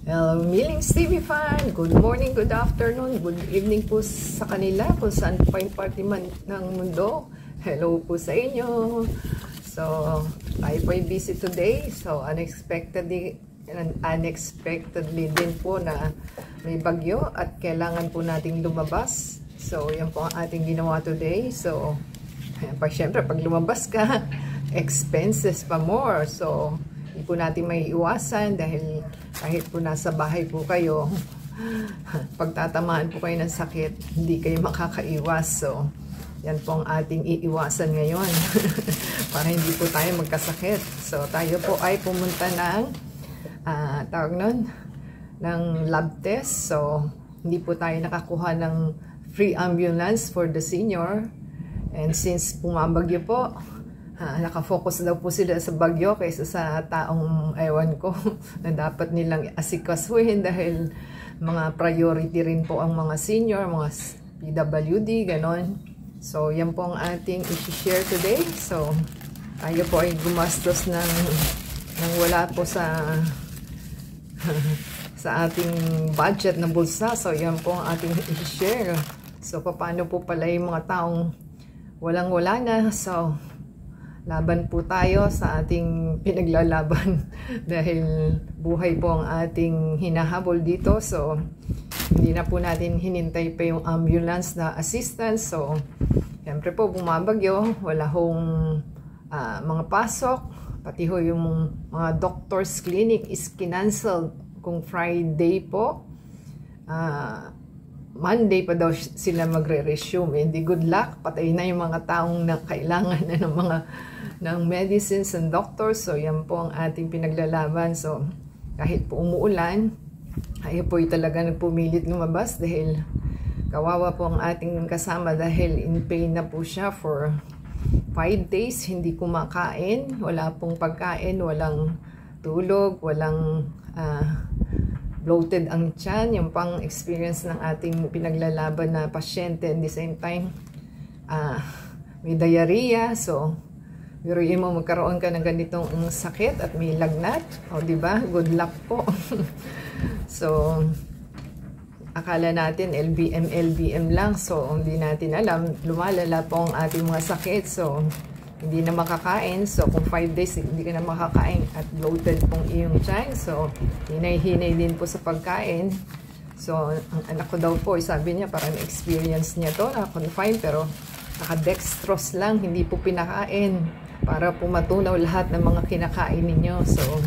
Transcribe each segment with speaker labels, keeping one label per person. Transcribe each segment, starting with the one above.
Speaker 1: Hello, Millings TV fan. Good morning, good afternoon, good evening po sa kanila kung saan pa yung party man ng mundo. Hello po sa inyo. So, tayo po ay busy today. So, unexpectedly din po na may bagyo at kailangan po nating lumabas. So, yan po ang ating ginawa today. So, syempre, pag lumabas ka, expenses pa more. So, hindi po natin may iwasan dahil kahit po nasa bahay po kayo, pagtatamaan po kayo ng sakit, hindi kayo makakaiwas. So, yan po ang ating iiwasan ngayon para hindi po tayo magkasakit. So, tayo po ay pumunta ng ng lab test. So, hindi po tayo nakakuha ng free ambulance for the senior. And since pumabagyo po, nakafocus daw po sila sa bagyo kaysa sa taong ewan ko na dapat nilang asikasuhin dahil mga priority rin po ang mga senior, mga PWD, ganon. So, yan po ang ating i-share today. So, tayo po ay gumastos ng wala po sa sa ating budget na bulsa. So, yan po ang ating i-share. So, paano po pala yung mga taong walang-wala na. So, laban po tayo sa ating pinaglalaban dahil buhay po ang ating hinahabol dito. So, hindi na po natin hinintay pa yung ambulance na assistance. So, siyempre po bumabagyo, wala hong mga pasok. Pati ho yung mga doctor's clinic is kinancel kung Friday po. Monday pa daw sila magre-resume. Hindi good luck. Patay na yung mga taong na kailangan na ng medicines and doctors. So, yan po ang ating pinaglalaban. So, kahit po umuulan, ayaw po talaga nagpumilit lumabas dahil kawawa po ang ating kasama dahil in pain na po siya for 5 days. Hindi kumakain. Wala pong pagkain. Walang tulog. Walang bloated ang tiyan, yung pang experience ng ating pinaglalaban na pasyente. And the same time, may diarrhea. So, biruin mo magkaroon ka ng ganitong sakit at may lagnat. O, diba? Good luck po. So, akala natin LBM lang. So, hindi natin alam. Lumalala po ang ating mga sakit. So, hindi na makakain. So, kung 5 days, hindi ka na makakain at bloated pong iyong tiyan. So, hinay-hinay din po sa pagkain. So, ang anak ko daw po, sabi niya, parang na-experience niya to, naka-confine, pero naka-dextrose lang, hindi po pinakain para po matunaw lahat ng mga kinakain ninyo. So,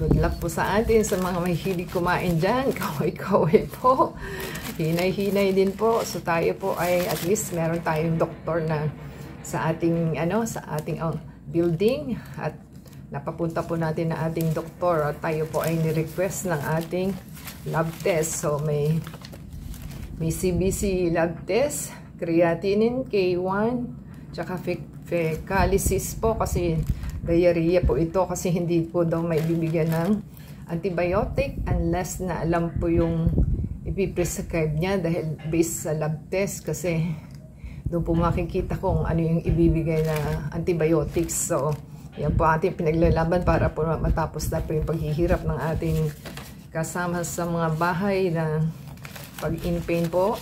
Speaker 1: good luck po sa atin, sa mga mahilig kumain dyan. Kaway-kaway po. Hinay-hinay din po. So, tayo po ay, at least, meron tayong doktor na sa ating building at napapunta po natin na ating doktor at tayo po ay ni-request ng ating lab test. So may CBC lab test, creatinine, K1, tsaka fecalysis po kasi diarrhea po ito kasi hindi po daw may bibigyan ng antibiotic unless na alam po yung ipiprescribe niya dahil based sa lab test kasi doon po makikita kung ano yung ibibigay na antibiotics. So, yan po ating pinaglalaban para po matapos na po yung paghihirap ng ating kasama sa mga bahay na pag in pain po.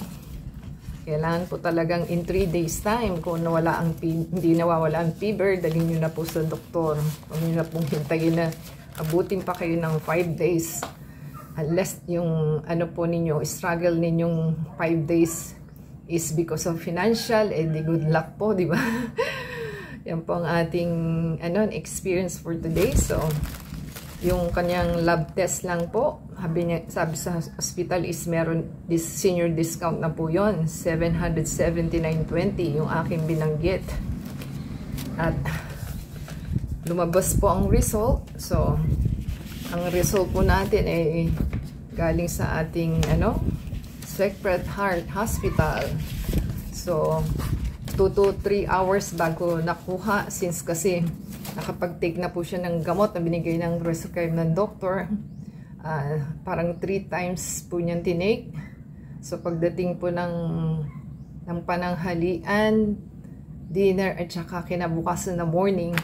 Speaker 1: Kailangan po talagang in 3 days time kung hindi nawawala ang fever, dalhin nyo na po sa doktor. Huwag nyo na pong hintayin na abutin pa kayo ng 5 days. Unless yung ano po ninyo, struggle ninyong 5 days is because of financial, di good luck po, di ba? Yan po ang ating experience for today. So, yung kanyang lab test lang po, sabi sa hospital is meron this senior discount na po yon, 779.20 yung aking binanggit. At lumabas po ang result. So, ang result po natin ay galing sa ating Sacred Heart Hospital. So, 2 to 3 hours bago nakuha since kasi nakapag-take na po siya ng gamot na binigay ng prescribe ng doctor. Parang 3 times po niyang tinake. So, pagdating po ng pananghalian, dinner at saka kinabukasan na morning,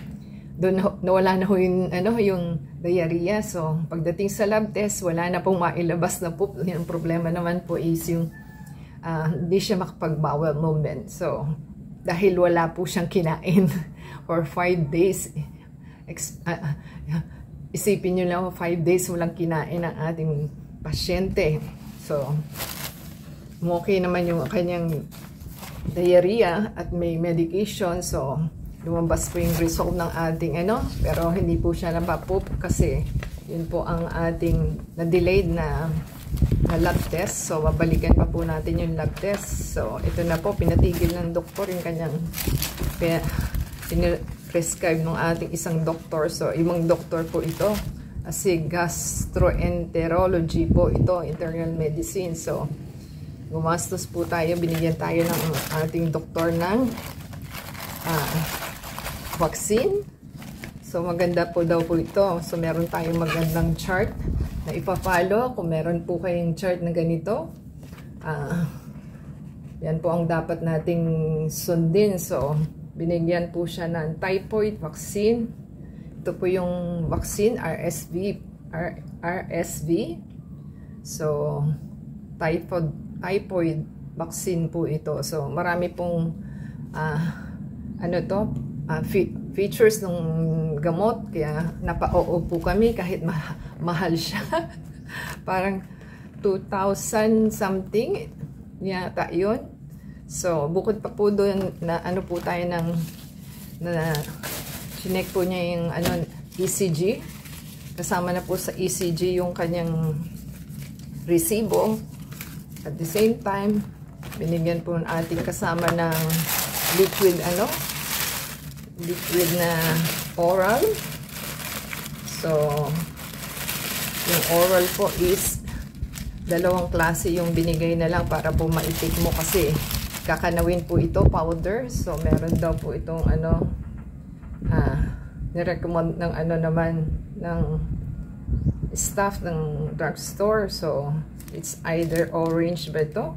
Speaker 1: doon nawala na ho yung, yung diarrhea. So, pagdating sa lab test, wala na pong mailabas na poop. Yung problema naman po is yung hindi siya makapagbawal movement. So, dahil wala po siyang kinain for 5 days. Isipin nyo lang, 5 days walang kinain ang ating pasyente. So, okay naman yung kanyang diarrhea at may medication. So, lumabas po yung result ng ating pero hindi po siya napapoop kasi yun po ang ating na-delayed na lab test. So, babalikan pa po natin yung lab test. So, ito na po, pinatigil ng doktor yung kanyang prescribe ng ating isang doktor. So, ibang doktor po ito. Kasi gastroenterology po ito, internal medicine. So, gumastos po tayo, binigyan tayo ng ating doktor ng vaccine. So, maganda po daw po ito. So, meron tayong magandang chart na ipapalo. Kung meron po kayong chart na ganito, yan po ang dapat nating sundin. So, binigyan po siya ng typhoid vaccine. Ito po yung vaccine, RSV. So, typhoid vaccine po ito. So, marami pong features ng gamot, kaya napa-oo po kami kahit mahal siya. Parang 2,000 something yata yun. So, bukod pa po doon na po tayo na chinek po niya yung ECG. Kasama na po sa ECG yung kanyang resibo. At the same time, binigyan po ng ating kasama ng liquid na oral. So, yung oral po is dalawang klase yung binigay na lang para po maitik mo kasi kakanawin po ito, powder. So, meron daw po itong nirecommend ng ng staff ng drugstore. So, it's either orange ba ito?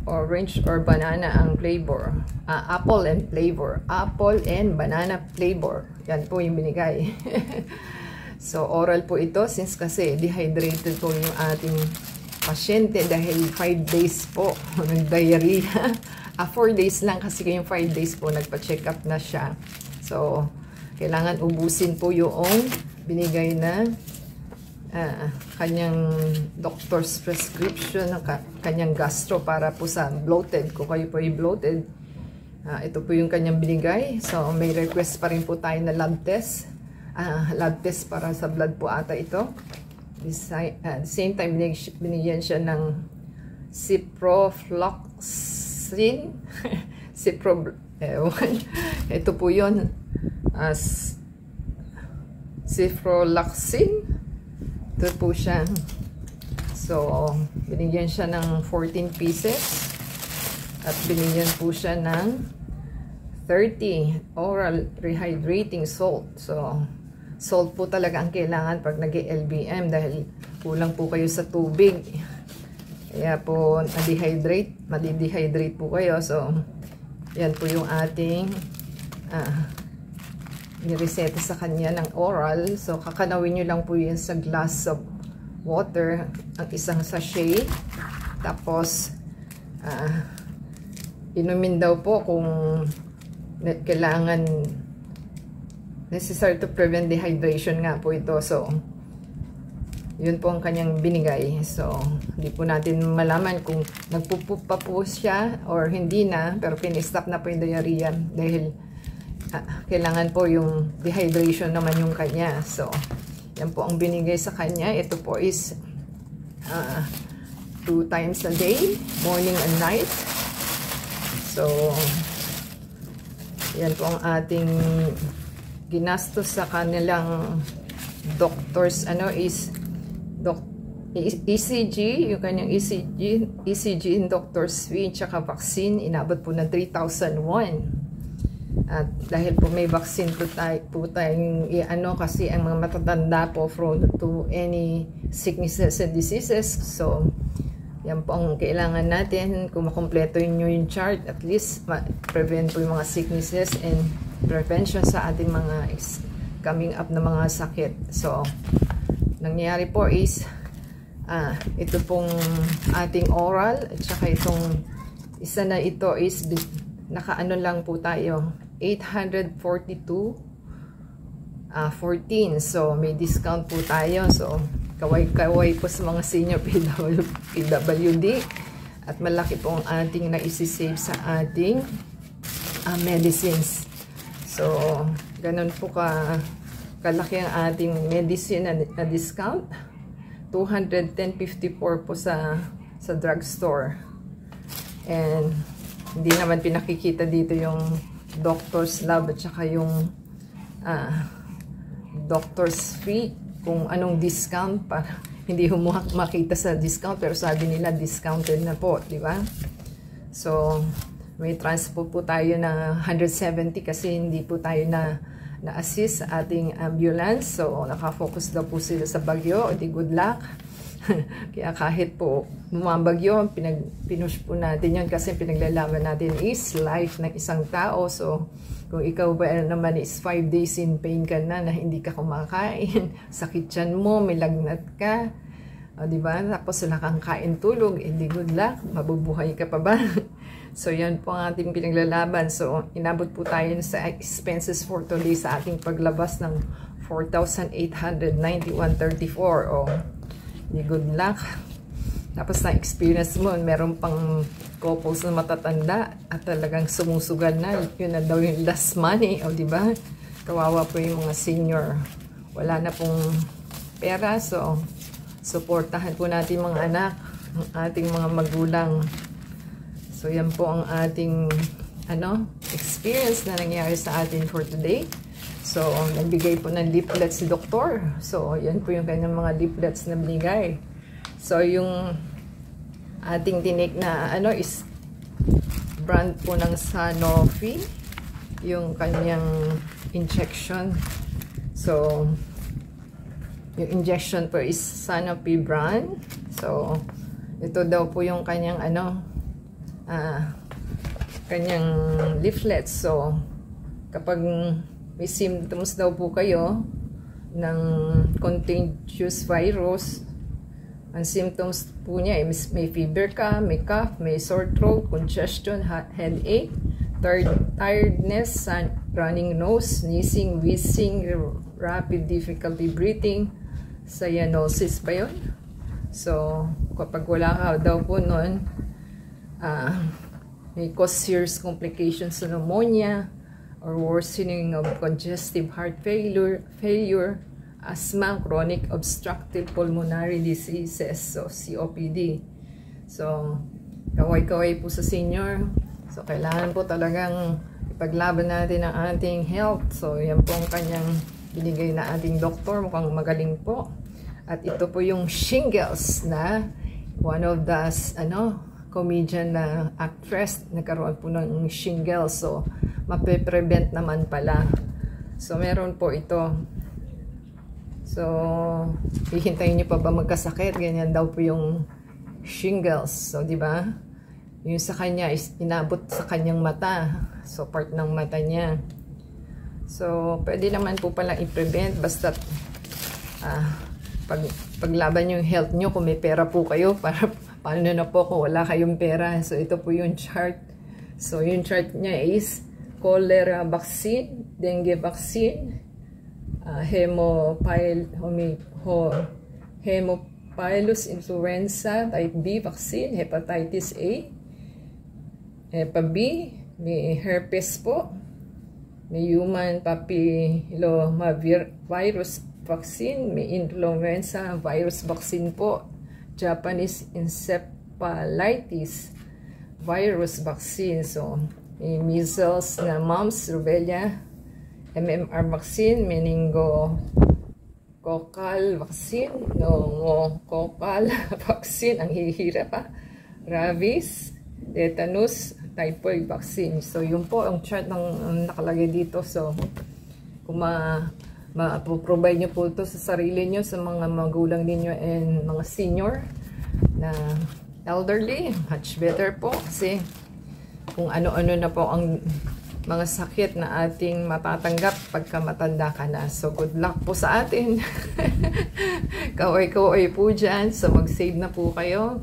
Speaker 1: Orange or banana ang flavor. Apple and flavor. Apple and banana flavor. Yan po yung binigay. So, oral po ito since kasi dehydrated po yung ating pasyente dahil 5 days po ng diarrhea. 4 days lang kasi yung 5 days po nagpa-check up na siya. So, kailangan ubusin po yung binigay na kanyang doctor's prescription ng kanyang gastro para po sa bloated. Kung kayo po ay bloated, ito po yung kanyang binigay. So, may request pa rin po tayo na lab test. Lab test para sa blood po ata ito. At the same time, binigyan siya ng ciprofloxacin. Ito po yun. Ciprofloxacin. Ito po siya. So, binigyan siya ng 14 pieces. At binigyan po siya ng 30 oral rehydrating salt. So, salt po talaga ang kailangan pag nag-LBM dahil kulang po kayo sa tubig. Kaya po, madidehydrate po kayo. So, yan po yung ating nireseta sa kanya ng oral. So, kakanawin nyo lang po yun sa glass of water, ang isang sachet. Tapos, inumin daw po kung kailangan, necessary to prevent dehydration nga po ito. So, yun po ang kanyang binigay. So, hindi po natin malaman kung nagpupup pa po siya or hindi na, pero pinistop na po yung diarrhea dahil kailangan po yung dehydration naman yung kanya. So, yan po ang binigay sa kanya. Ito po is 2 times a day, morning and night. So, yan po ang ating ginastos sa kanilang doctors, is ECG, yung kanyang ECG in doctor's fee, tsaka vaccine, inabot po ng 3,001. At dahil po may vaccine po tayong kasi ang mga matatanda po prone to any sicknesses and diseases. So, yan po ang kailangan natin. Kung makompleto nyo yung chart, at least prevent po yung mga sicknesses and prevention sa ating mga coming up na mga sakit. So, nangyayari po is, ito pong ating oral, at saka itong isa na ito is, nakaano lang po tayo, 842.14. So, may discount po tayo. So, kaway-kaway po sa mga senior PWD. At malaki po ang ating naisisave sa ating medicines. So, ganun po kalaki ang ating medicine na discount. 210.54 po sa drugstore. And hindi naman pinakikita dito yung doctor's lab at saka yung doctor's fee, kung anong discount, para hindi makita sa discount, pero sabi nila discounted na po, di ba? So, may transpo po tayo na 170 kasi hindi po tayo na-assist sa ating ambulance. So, nakafocus daw po sila sa bagyo. Di good luck. Kaya kahit po bumabagyo, pinush po natin yun kasi pinaglalaban natin is life ng isang tao. So, kung ikaw ba naman is 5 days in pain ka na hindi ka kumakain, sakit yan mo, may lagnat ka, diba? Tapos wala kang kain tulog, hindi good luck, mabubuhay ka pa ba? So, yan po ang ating pinaglalaban. So, inabot po tayo sa expenses for today sa ating paglabas ng 4,891.34. O, hindi good luck. Tapos na-experience mo, meron pang couples na matatanda at talagang sumusugal na. Yun na daw yung last money. O, diba? Kawawa po yung mga senior. Wala na pong pera. So, supportahan po natin mga anak, ang ating mga magulang. So, yan po ang ating experience na nangyari sa atin for today. So, nagbigay po ng leaflets si Doktor. So, yan po yung kanyang mga leaflets na binigay. So, yung ating tinik na is brand po ng Sanofi. Yung kanyang injection. So, yung injection po is Sanofi brand. So, ito daw po yung kanyang kanyang leaflet. So, kapag may symptoms daw po kayo ng contagious virus, ang symptoms po niya ay may fever ka, may cough, may sore throat, congestion, headache, tiredness, running nose, sneezing, wheezing, rapid difficulty breathing, cyanosis pa yun. So, kapag wala ka daw po nun, may cause serious complications sa pneumonia or worsening of congestive heart failure, asthma, chronic obstructive pulmonary diseases, so COPD. So, kaway-kaway po sa senior. So, kailangan po talagang ipaglaban natin ang ating health. So, yan po ang kanyang binigay na ating doktor. Mukhang magaling po. At ito po yung shingles na one of the, comedian na actress, nagkaroon po ng shingles. So, mape-prevent naman pala. So, meron po ito. So, hihintayin nyo pa ba magkasakit? Ganyan daw po yung shingles. So, di ba? Yung sa kanya is inabot sa kanyang mata. So, part ng mata niya. So, pwede naman po palang i-prevent. Basta, paglaban yung health nyo kung may pera po kayo. Para, paano na po kung wala kayong pera? So, ito po yung chart. So, yung chart niya is cholera vaccine, dengue vaccine, Haemophilus influenza type B vaccine, hepatitis A, Hepa B, may herpes po, may human papillomavirus vaccine, may influenza virus vaccine po, Japanese encephalitis virus vaccine, so may measles na mumps, rubella, MMR vaccine, meningococcal vaccine, pneumococcal vaccine, ang hihira pa, rabies, tetanus, typhoid vaccine. So, yun po ang chart ng nakalagay dito. So, kung ma-provide nyo po ito sa sarili nyo, sa mga magulang ninyo and mga senior na elderly, much better po kasi kung ano-ano na po ang mga sakit na ating matatanggap pagka matanda ka na. So, good luck po sa atin. Kaway-kaway po dyan. So, mag-save na po kayo.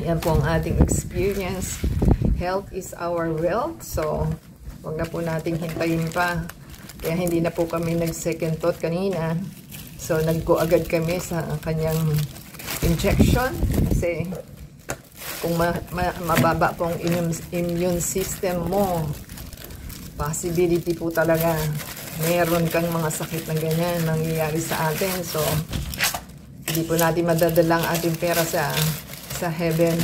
Speaker 1: Yan po ang ating experience. Health is our wealth. So, wag na po nating hintayin pa. Kaya hindi na po kami nag-second thought kanina. So, nag-go agad kami sa kanyang injection. Kasi, kung mababa po ang immune system mo, possibility po talaga meron kang mga sakit na ganyan nangyayari sa atin. So, hindi po natin madadala ang ating pera sa heaven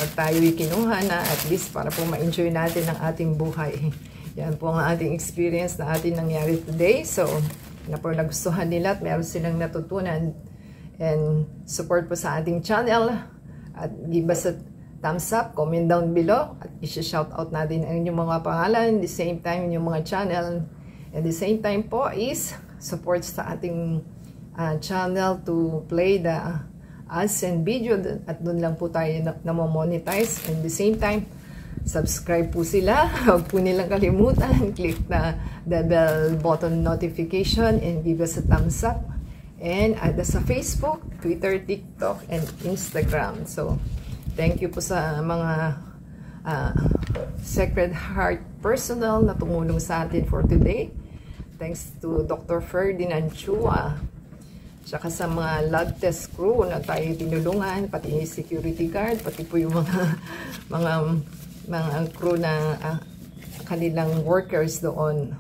Speaker 1: pag tayo'y kinuha na, at least para po ma-enjoy natin ang ating buhay. Yan po ang ating experience na ating nangyari today. So, na po nagustuhan nila at meron silang natutunan. And support po sa ating channel. At give us a thumbs up, comment down below. At isi-shout out natin ang inyong mga pangalan. At the same time, inyong mga channel. At the same time po is support sa ating channel to play the ads and video. At doon lang po tayo na-monetize. And the same time, subscribe po sila. Huwag po nilang kalimutan. Click the bell button notification and give us a thumbs up. And add us sa Facebook, Twitter, TikTok, and Instagram. So, thank you po sa mga Sacred Heart personnel na tumulong sa atin for today. Thanks to Dr. Ferdinand Chua. Tsaka sa mga lab test crew na tayo tinulungan, pati security guard, pati po yung mga crew na kanilang workers doon.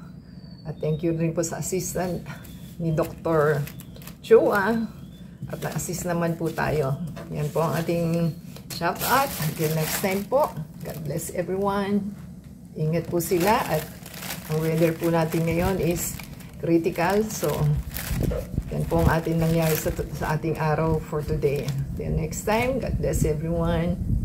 Speaker 1: At thank you rin po sa assistant ni Dr. Chua. At na-assist naman po tayo. Yan po ang ating shout out. Until next time po. God bless everyone. Ingat po sila. At ang weather po natin ngayon is critical. So, yan po ang ating nangyari sa ating araw for today. Until next time. God bless everyone.